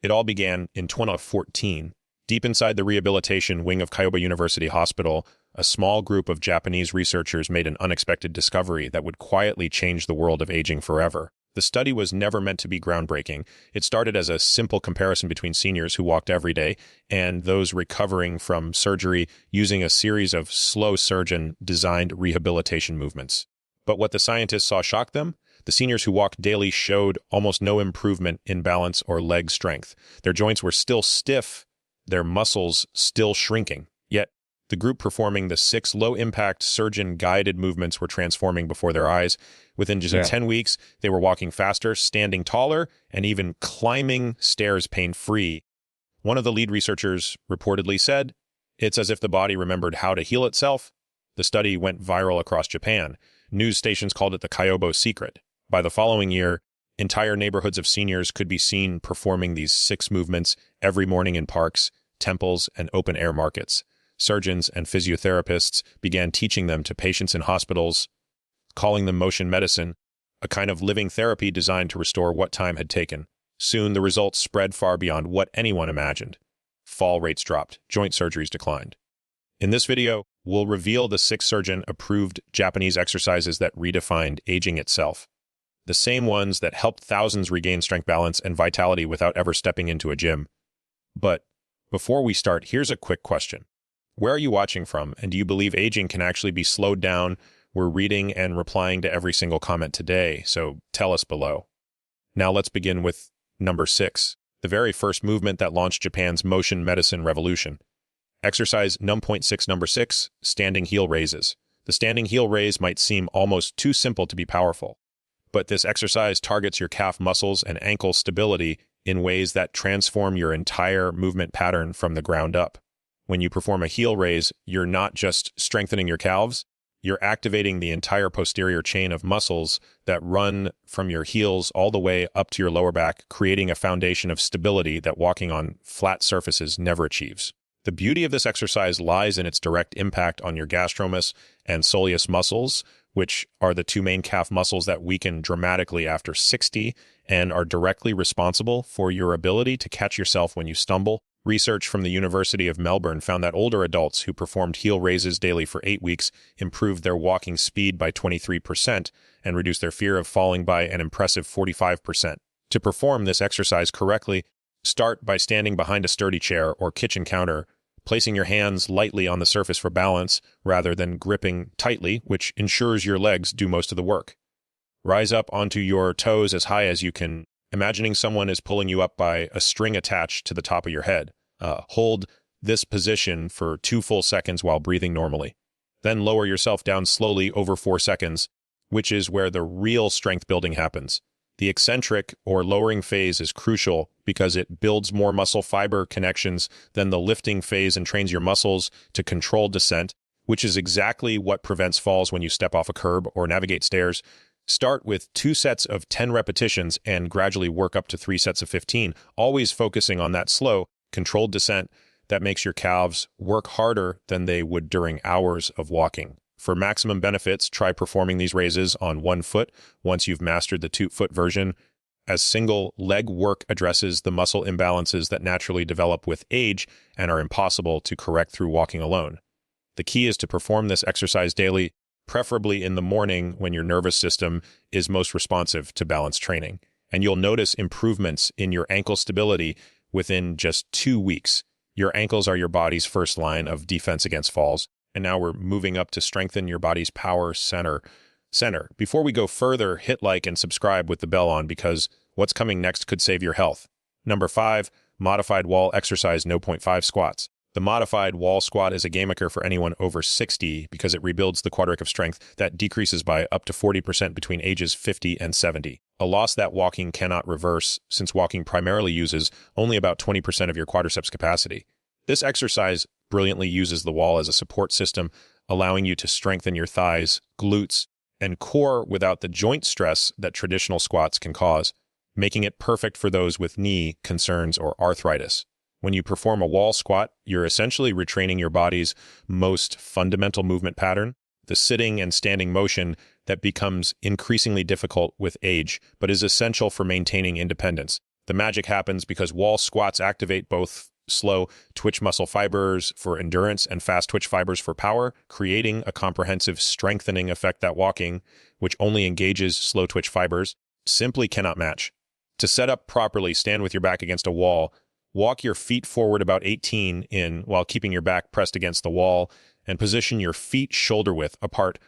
It all began in 2014. Deep inside the rehabilitation wing of Kyoto University Hospital, a small group of Japanese researchers made an unexpected discovery that would quietly change the world of aging forever. The study was never meant to be groundbreaking. It started as a simple comparison between seniors who walked every day and those recovering from surgery using a series of slow surgeon-designed rehabilitation movements. But what the scientists saw shocked them. The seniors who walked daily showed almost no improvement in balance or leg strength. Their joints were still stiff, their muscles still shrinking. Yet, the group performing the 6 low-impact surgeon-guided movements were transforming before their eyes. Within just 10 weeks, they were walking faster, standing taller, and even climbing stairs pain-free. One of the lead researchers reportedly said, "It's as if the body remembered how to heal itself." The study went viral across Japan. News stations called it the Kyobo secret. By the following year, entire neighborhoods of seniors could be seen performing these 6 movements every morning in parks, temples, and open-air markets. Surgeons and physiotherapists began teaching them to patients in hospitals, calling them motion medicine, a kind of living therapy designed to restore what time had taken. Soon, the results spread far beyond what anyone imagined. Fall rates dropped, joint surgeries declined. In this video, we'll reveal the 6 surgeon-approved Japanese exercises that redefined aging itself. The same ones that helped thousands regain strength, balance, and vitality without ever stepping into a gym. But before we start, here's a quick question. Where are you watching from, and do you believe aging can actually be slowed down? We're reading and replying to every single comment today, so tell us below. Now let's begin with number 6, the very first movement that launched Japan's motion medicine revolution. Exercise number 6, standing heel raises. The standing heel raise might seem almost too simple to be powerful, but this exercise targets your calf muscles and ankle stability in ways that transform your entire movement pattern from the ground up. When you perform a heel raise, you're not just strengthening your calves, you're activating the entire posterior chain of muscles that run from your heels all the way up to your lower back, creating a foundation of stability that walking on flat surfaces never achieves. The beauty of this exercise lies in its direct impact on your gastrocnemius and soleus muscles, which are the 2 main calf muscles that weaken dramatically after 60 and are directly responsible for your ability to catch yourself when you stumble. Research from the University of Melbourne found that older adults who performed heel raises daily for 8 weeks improved their walking speed by 23% and reduced their fear of falling by an impressive 45%. To perform this exercise correctly, start by standing behind a sturdy chair or kitchen counter, placing your hands lightly on the surface for balance rather than gripping tightly, which ensures your legs do most of the work. Rise up onto your toes as high as you can, imagining someone is pulling you up by a string attached to the top of your head. Hold this position for 2 full seconds while breathing normally. Then lower yourself down slowly over 4 seconds, which is where the real strength building happens. The eccentric or lowering phase is crucial because it builds more muscle fiber connections than the lifting phase and trains your muscles to control descent, which is exactly what prevents falls when you step off a curb or navigate stairs. Start with 2 sets of 10 repetitions and gradually work up to 3 sets of 15, always focusing on that slow, controlled descent that makes your calves work harder than they would during hours of walking. For maximum benefits, try performing these raises on 1 foot once you've mastered the 2-foot version, as single leg work addresses the muscle imbalances that naturally develop with age and are impossible to correct through walking alone. The key is to perform this exercise daily, preferably in the morning when your nervous system is most responsive to balance training. And you'll notice improvements in your ankle stability within just 2 weeks. Your ankles are your body's first line of defense against falls. And now we're moving up to strengthen your body's power center. Before we go further, hit like and subscribe with the bell on because what's coming next could save your health. Number 5, modified wall exercise 0.5 squats. The modified wall squat is a game-maker for anyone over 60 because it rebuilds the quadric of strength that decreases by up to 40% between ages 50 and 70. A loss that walking cannot reverse since walking primarily uses only about 20% of your quadriceps capacity. This exercise brilliantly uses the wall as a support system, allowing you to strengthen your thighs, glutes, and core without the joint stress that traditional squats can cause, making it perfect for those with knee concerns or arthritis. When you perform a wall squat, you're essentially retraining your body's most fundamental movement pattern, the sitting and standing motion that becomes increasingly difficult with age, but is essential for maintaining independence. The magic happens because wall squats activate both slow twitch muscle fibers for endurance and fast twitch fibers for power, creating a comprehensive strengthening effect that walking, which only engages slow twitch fibers, simply cannot match. To set up properly, stand with your back against a wall, walk your feet forward about 18 in while keeping your back pressed against the wall, and position your feet shoulder width apart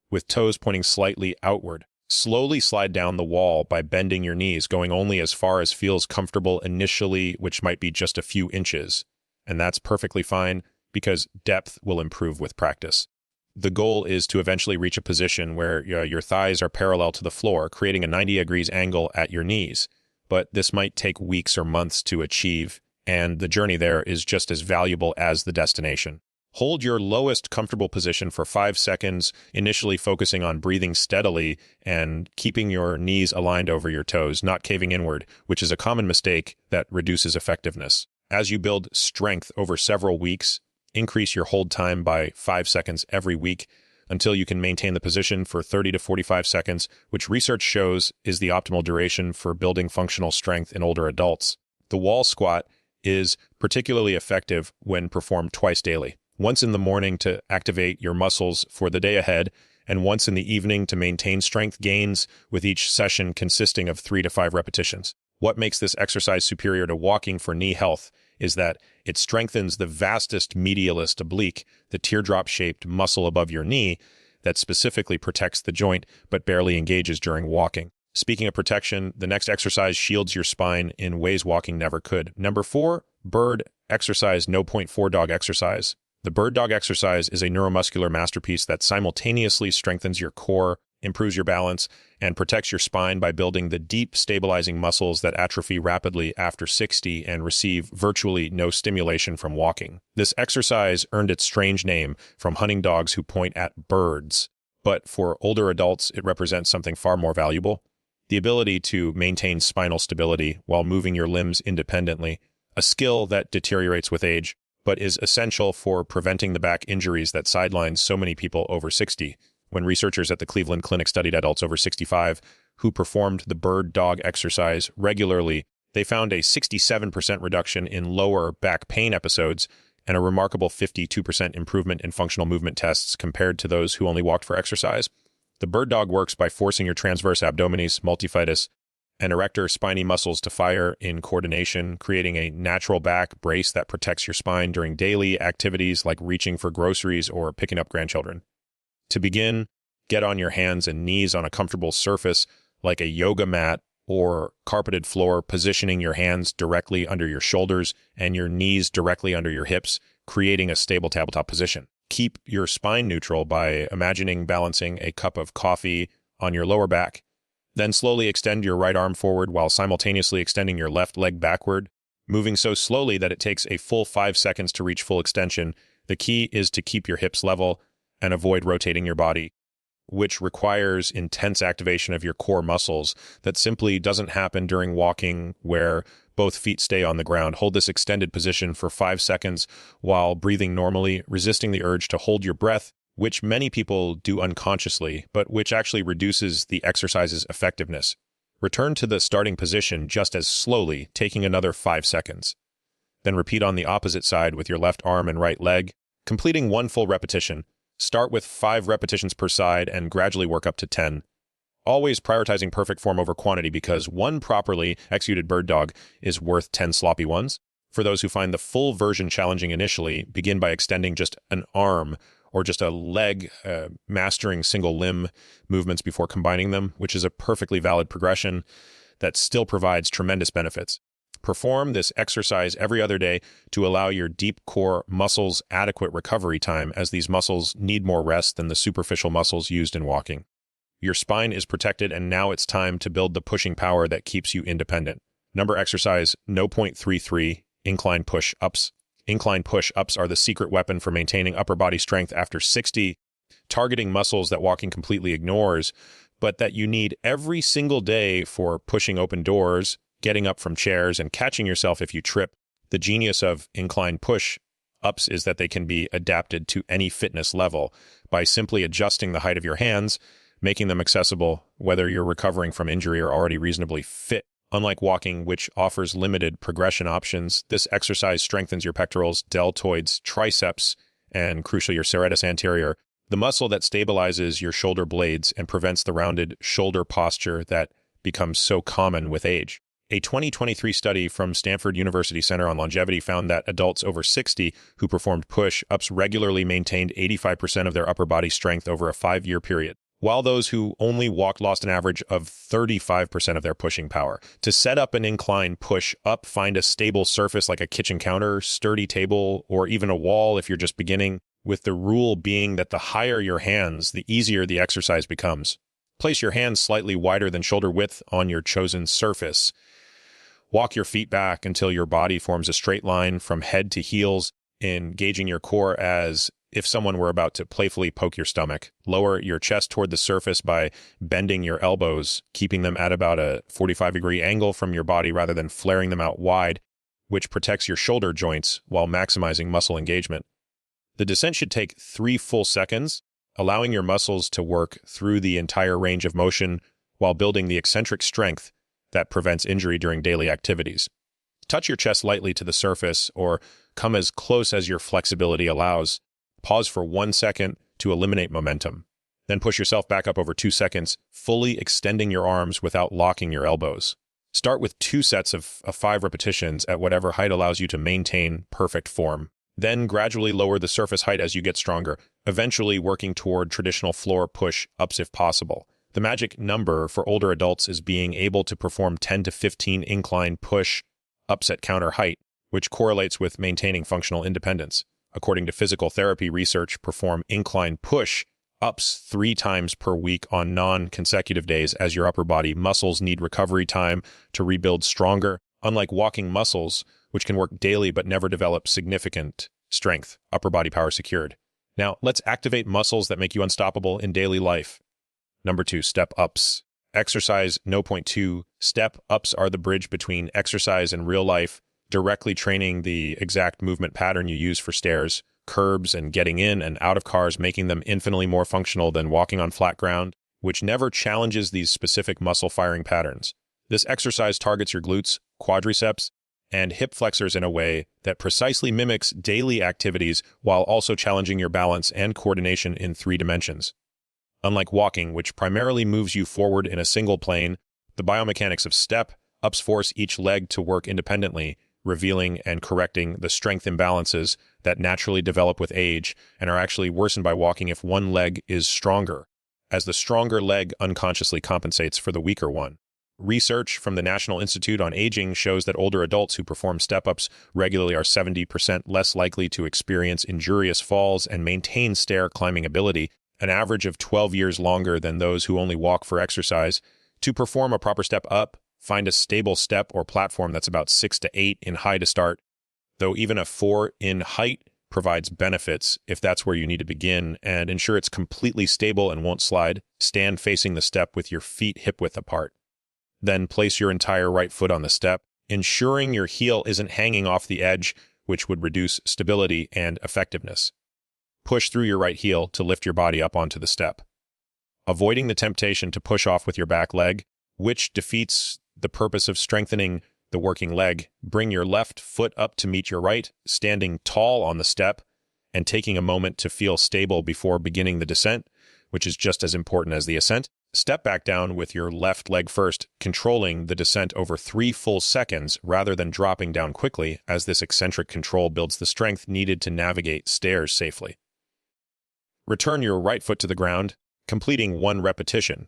with toes pointing slightly outward. Slowly slide down the wall by bending your knees, going only as far as feels comfortable initially, which might be just a few inches. And that's perfectly fine because depth will improve with practice. The goal is to eventually reach a position where your thighs are parallel to the floor, creating a 90 degrees angle at your knees. But this might take weeks or months to achieve, and the journey there is just as valuable as the destination. Hold your lowest comfortable position for 5 seconds, initially focusing on breathing steadily and keeping your knees aligned over your toes, not caving inward, which is a common mistake that reduces effectiveness. As you build strength over several weeks, increase your hold time by 5 seconds every week until you can maintain the position for 30 to 45 seconds, which research shows is the optimal duration for building functional strength in older adults. The wall squat is particularly effective when performed twice daily. Once in the morning to activate your muscles for the day ahead, and once in the evening to maintain strength gains, with each session consisting of 3 to 5 repetitions. What makes this exercise superior to walking for knee health is that it strengthens the vastus medialis oblique, the teardrop-shaped muscle above your knee that specifically protects the joint but barely engages during walking. Speaking of protection, the next exercise shields your spine in ways walking never could. Number 4, bird exercise, no point 4 dog exercise. The bird dog exercise is a neuromuscular masterpiece that simultaneously strengthens your core, improves your balance, and protects your spine by building the deep, stabilizing muscles that atrophy rapidly after 60 and receive virtually no stimulation from walking. This exercise earned its strange name from hunting dogs who point at birds, but for older adults, it represents something far more valuable: the ability to maintain spinal stability while moving your limbs independently, a skill that deteriorates with age, but is essential for preventing the back injuries that sideline so many people over 60. When researchers at the Cleveland Clinic studied adults over 65 who performed the bird dog exercise regularly, they found a 67% reduction in lower back pain episodes and a remarkable 52% improvement in functional movement tests compared to those who only walked for exercise. The bird dog works by forcing your transverse abdominis, multifidus, and erector spiny muscles to fire in coordination, creating a natural back brace that protects your spine during daily activities like reaching for groceries or picking up grandchildren. To begin, get on your hands and knees on a comfortable surface like a yoga mat or carpeted floor, positioning your hands directly under your shoulders and your knees directly under your hips, creating a stable tabletop position. Keep your spine neutral by imagining balancing a cup of coffee on your lower back. Then slowly extend your right arm forward while simultaneously extending your left leg backward, moving so slowly that it takes a full 5 seconds to reach full extension. The key is to keep your hips level and avoid rotating your body, which requires intense activation of your core muscles that simply doesn't happen during walking where both feet stay on the ground. Hold this extended position for 5 seconds while breathing normally, resisting the urge to hold your breath, which many people do unconsciously, but which actually reduces the exercise's effectiveness. Return to the starting position just as slowly, taking another 5 seconds. Then repeat on the opposite side with your left arm and right leg, completing 1 full repetition. Start with 5 repetitions per side and gradually work up to 10. Always prioritizing perfect form over quantity because 1 properly executed bird dog is worth 10 sloppy ones. For those who find the full version challenging initially, begin by extending just an arm or just a leg, mastering single limb movements before combining them, which is a perfectly valid progression that still provides tremendous benefits. Perform this exercise every other day to allow your deep core muscles adequate recovery time, as these muscles need more rest than the superficial muscles used in walking. Your spine is protected, and now it's time to build the pushing power that keeps you independent. Number exercise, no point 33, incline push-ups. Incline push-ups are the secret weapon for maintaining upper body strength after 60, targeting muscles that walking completely ignores, but that you need every single day for pushing open doors, getting up from chairs, and catching yourself if you trip. The genius of incline push-ups is that they can be adapted to any fitness level by simply adjusting the height of your hands, making them accessible whether you're recovering from injury or already reasonably fit. Unlike walking, which offers limited progression options, this exercise strengthens your pectorals, deltoids, triceps, and crucially your serratus anterior, the muscle that stabilizes your shoulder blades and prevents the rounded shoulder posture that becomes so common with age. A 2023 study from Stanford University Center on Longevity found that adults over 60 who performed push-ups regularly maintained 85% of their upper body strength over a 5-year period, while those who only walked lost an average of 35% of their pushing power. To set up an incline push-up, find a stable surface like a kitchen counter, sturdy table, or even a wall if you're just beginning, with the rule being that the higher your hands, the easier the exercise becomes. Place your hands slightly wider than shoulder width on your chosen surface. Walk your feet back until your body forms a straight line from head to heels, engaging your core as if someone were about to playfully poke your stomach. Lower your chest toward the surface by bending your elbows, keeping them at about a 45-degree angle from your body rather than flaring them out wide, which protects your shoulder joints while maximizing muscle engagement. The descent should take 3 full seconds, allowing your muscles to work through the entire range of motion while building the eccentric strength that prevents injury during daily activities. Touch your chest lightly to the surface or come as close as your flexibility allows. Pause for 1 second to eliminate momentum. Then push yourself back up over 2 seconds, fully extending your arms without locking your elbows. Start with 2 sets of 5 repetitions at whatever height allows you to maintain perfect form. Then gradually lower the surface height as you get stronger, eventually working toward traditional floor push-ups if possible. The magic number for older adults is being able to perform 10 to 15 incline push-ups at counter height, which correlates with maintaining functional independence. According to physical therapy research, perform incline push-ups 3 times per week on non-consecutive days as your upper body muscles need recovery time to rebuild stronger, unlike walking muscles, which can work daily but never develop significant strength, upper body power secured. Now, let's activate muscles that make you unstoppable in daily life. Number 2, step-ups. Exercise No. 2. Step-ups are the bridge between exercise and real life, directly training the exact movement pattern you use for stairs, curbs, and getting in and out of cars, making them infinitely more functional than walking on flat ground, which never challenges these specific muscle firing patterns. This exercise targets your glutes, quadriceps, and hip flexors in a way that precisely mimics daily activities while also challenging your balance and coordination in 3 dimensions. Unlike walking, which primarily moves you forward in a single plane, the biomechanics of step-ups force each leg to work independently, revealing and correcting the strength imbalances that naturally develop with age and are actually worsened by walking if one leg is stronger, as the stronger leg unconsciously compensates for the weaker one. Research from the National Institute on Aging shows that older adults who perform step-ups regularly are 70% less likely to experience injurious falls and maintain stair climbing ability, an average of 12 years longer than those who only walk for exercise. To perform a proper step-up, find a stable step or platform that's about 6 to 8 in height to start, though even a 4 in height provides benefits if that's where you need to begin, and ensure it's completely stable and won't slide. Stand facing the step with your feet hip-width apart. Then place your entire right foot on the step, ensuring your heel isn't hanging off the edge, which would reduce stability and effectiveness. Push through your right heel to lift your body up onto the step. Avoiding the temptation to push off with your back leg, which defeats the purpose of strengthening the working leg, bring your left foot up to meet your right, standing tall on the step, and taking a moment to feel stable before beginning the descent, which is just as important as the ascent. Step back down with your left leg first, controlling the descent over 3 full seconds rather than dropping down quickly, as this eccentric control builds the strength needed to navigate stairs safely. Return your right foot to the ground, completing 1 repetition.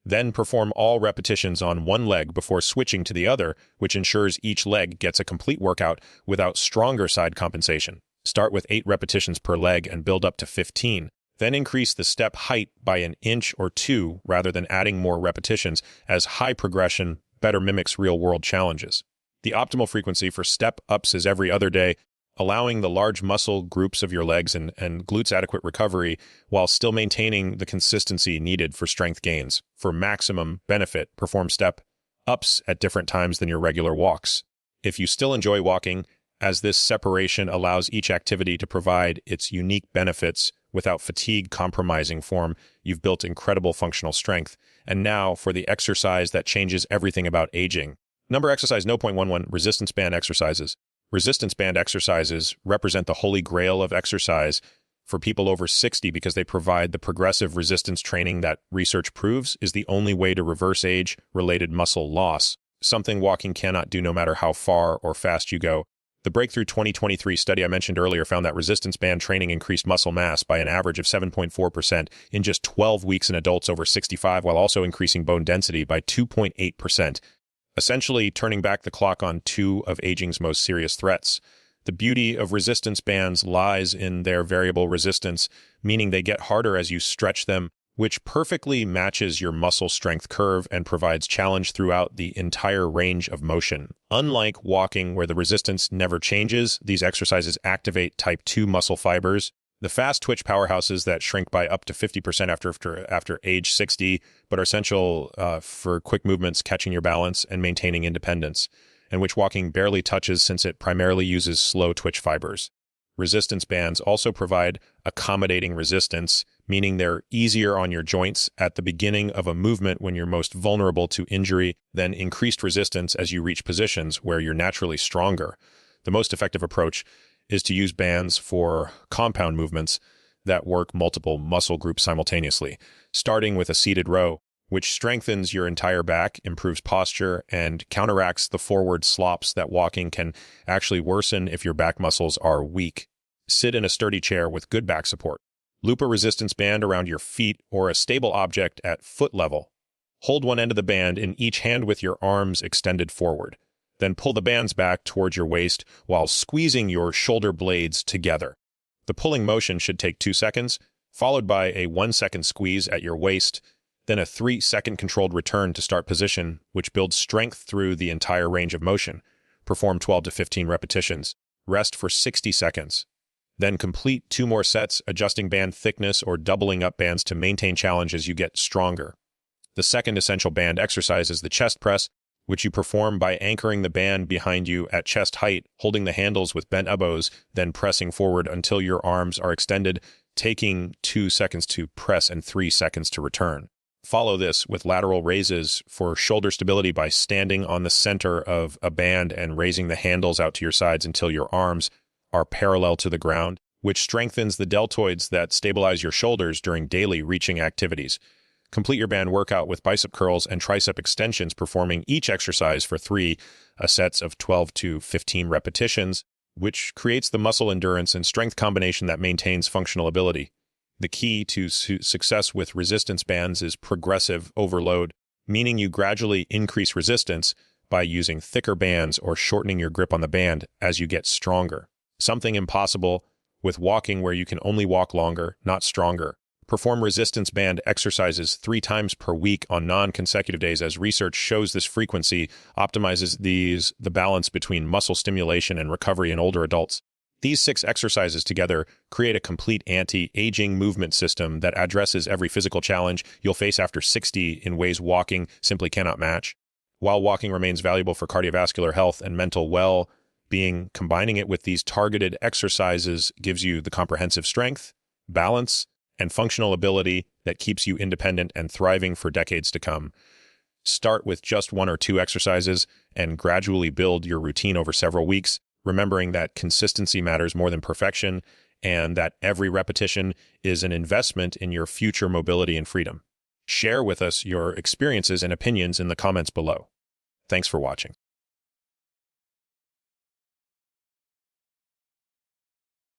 Then perform all repetitions on one leg before switching to the other, which ensures each leg gets a complete workout without stronger side compensation. Start with 8 repetitions per leg and build up to 15. Then increase the step height by an inch or 2 rather than adding more repetitions, as high progression better mimics real-world challenges. The optimal frequency for step-ups is every other day, allowing the large muscle groups of your legs and glutes adequate recovery while still maintaining the consistency needed for strength gains. For maximum benefit, perform step-ups at different times than your regular walks. If you still enjoy walking, as this separation allows each activity to provide its unique benefits without fatigue compromising form, you've built incredible functional strength. And now for the exercise that changes everything about aging. Number exercise 0.11, resistance band exercises. Resistance band exercises represent the holy grail of exercise for people over 60 because they provide the progressive resistance training that research proves is the only way to reverse age-related muscle loss, something walking cannot do no matter how far or fast you go. The breakthrough 2023 study I mentioned earlier found that resistance band training increased muscle mass by an average of 7.4% in just 12 weeks in adults over 65, while also increasing bone density by 2.8%, essentially turning back the clock on two of aging's most serious threats. The beauty of resistance bands lies in their variable resistance, meaning they get harder as you stretch them, which perfectly matches your muscle strength curve and provides challenge throughout the entire range of motion. Unlike walking, where the resistance never changes, these exercises activate type 2 muscle fibers, the fast twitch powerhouses that shrink by up to 50% after age 60, but are essential for quick movements, catching your balance, and maintaining independence, and which walking barely touches since it primarily uses slow twitch fibers. Resistance bands also provide accommodating resistance, meaning they're easier on your joints at the beginning of a movement when you're most vulnerable to injury, then increased resistance as you reach positions where you're naturally stronger. The most effective approach is to use bands for compound movements that work multiple muscle groups simultaneously, starting with a seated row, which strengthens your entire back, improves posture, and counteracts the forward slops that walking can actually worsen if your back muscles are weak. Sit in a sturdy chair with good back support. Loop a resistance band around your feet or a stable object at foot level. Hold one end of the band in each hand with your arms extended forward. Then pull the bands back towards your waist while squeezing your shoulder blades together. The pulling motion should take 2 seconds, followed by a 1-second squeeze at your waist, then a 3-second controlled return to start position, which builds strength through the entire range of motion. Perform 12 to 15 repetitions. Rest for 60 seconds. Then complete 2 more sets, adjusting band thickness or doubling up bands to maintain challenge as you get stronger. The second essential band exercise is the chest press, which you perform by anchoring the band behind you at chest height, holding the handles with bent elbows, then pressing forward until your arms are extended, taking 2 seconds to press and 3 seconds to return. Follow this with lateral raises for shoulder stability by standing on the center of a band and raising the handles out to your sides until your arms are parallel to the ground, which strengthens the deltoids that stabilize your shoulders during daily reaching activities. Complete your band workout with bicep curls and tricep extensions, performing each exercise for 3 sets of 12 to 15 repetitions, which creates the muscle endurance and strength combination that maintains functional ability. The key to success with resistance bands is progressive overload, meaning you gradually increase resistance by using thicker bands or shortening your grip on the band as you get stronger. Something impossible with walking, where you can only walk longer, not stronger. Perform resistance band exercises 3 times per week on non-consecutive days, as research shows this frequency optimizes the balance between muscle stimulation and recovery in older adults. These 6 exercises together create a complete anti-aging movement system that addresses every physical challenge you'll face after 60 in ways walking simply cannot match. While walking remains valuable for cardiovascular health and mental well-being, combining it with these targeted exercises gives you the comprehensive strength, balance, and functional ability that keeps you independent and thriving for decades to come. Start with just 1 or 2 exercises and gradually build your routine over several weeks, remembering that consistency matters more than perfection and that every repetition is an investment in your future mobility and freedom. Share with us your experiences and opinions in the comments below. Thanks for watching.